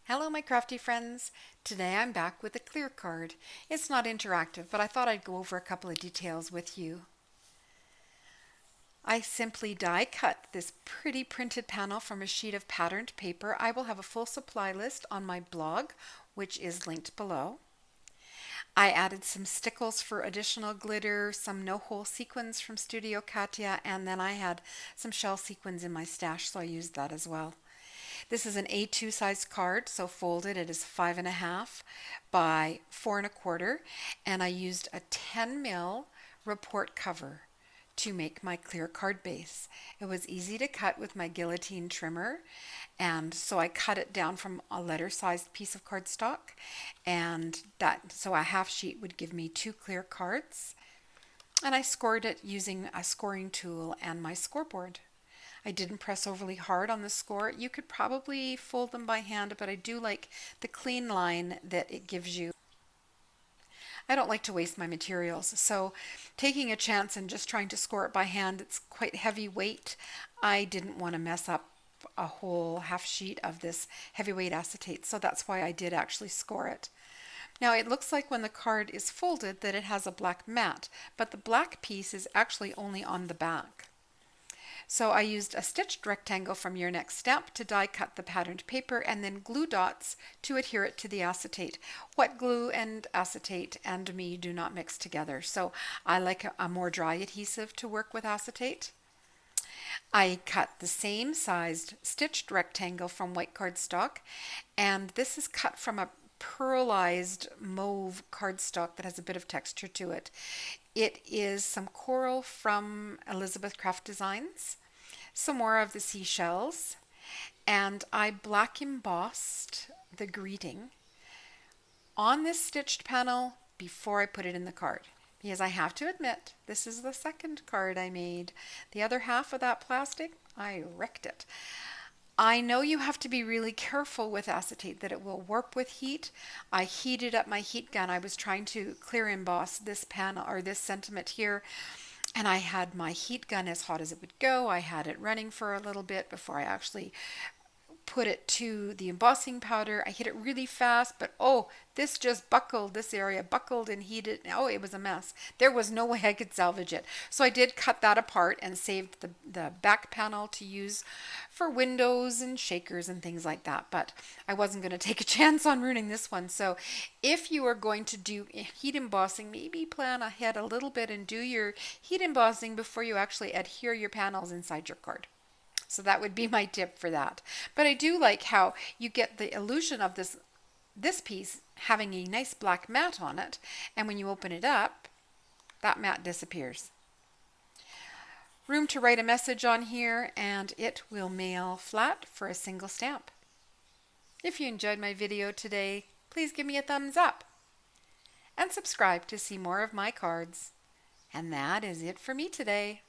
Hello my crafty friends. Today I'm back with a clear card. It's not interactive, but I thought I'd go over a couple of details with you. I simply die cut this pretty printed panel from a sheet of patterned paper. I will have a full supply list on my blog, which is linked below. I added some stickles for additional glitter, some no-hole sequins from Studio Katia, and then I had some shell sequins in my stash, so I used that as well. This is an A2 size card, so folded it is 5.5 by 4.25, and I used a 10 mil report cover to make my clear card base. It was easy to cut with my guillotine trimmer, and so I cut it down from a letter sized piece of cardstock, and so a half sheet would give me 2 clear cards, and I scored it using a scoring tool and my scoreboard. I didn't press overly hard on the score. You could probably fold them by hand, but I do like the clean line that it gives you. I don't like to waste my materials, so taking a chance and just trying to score it by hand, it's quite heavy weight. I didn't want to mess up a whole half sheet of this heavyweight acetate, so that's why I did actually score it. Now it looks like when the card is folded that it has a black mat, but the black piece is actually only on the back. So I used a stitched rectangle from Your Next Step to die cut the patterned paper, and then glue dots to adhere it to the acetate. Wet glue and acetate and me do not mix together, so I like a more dry adhesive to work with acetate. I cut the same sized stitched rectangle from white cardstock, and this is cut from a pearlized mauve cardstock that has a bit of texture to it. It is some coral from Elizabeth Craft Designs, some more of the seashells, and I black embossed the greeting on this stitched panel before I put it in the card. Because I have to admit, this is the second card I made. The other half of that plastic, I wrecked it. I know you have to be really careful with acetate that it will warp with heat. I heated up my heat gun. I was trying to clear emboss this panel or this sentiment here, and I had my heat gun as hot as it would go. I had it running for a little bit before I actually put it to the embossing powder. I hit it really fast, but oh, this just buckled. This area buckled and heated. Oh, it was a mess. There was no way I could salvage it. So I did cut that apart and saved the back panel to use for windows and shakers and things like that. But I wasn't going to take a chance on ruining this one. So if you are going to do heat embossing, maybe plan ahead a little bit and do your heat embossing before you actually adhere your panels inside your card. So that would be my tip for that. But I do like how you get the illusion of this piece having a nice black mat on it, and when you open it up, that mat disappears. Room to write a message on here, and it will mail flat for a single stamp. If you enjoyed my video today, please give me a thumbs up and subscribe to see more of my cards. And that is it for me today.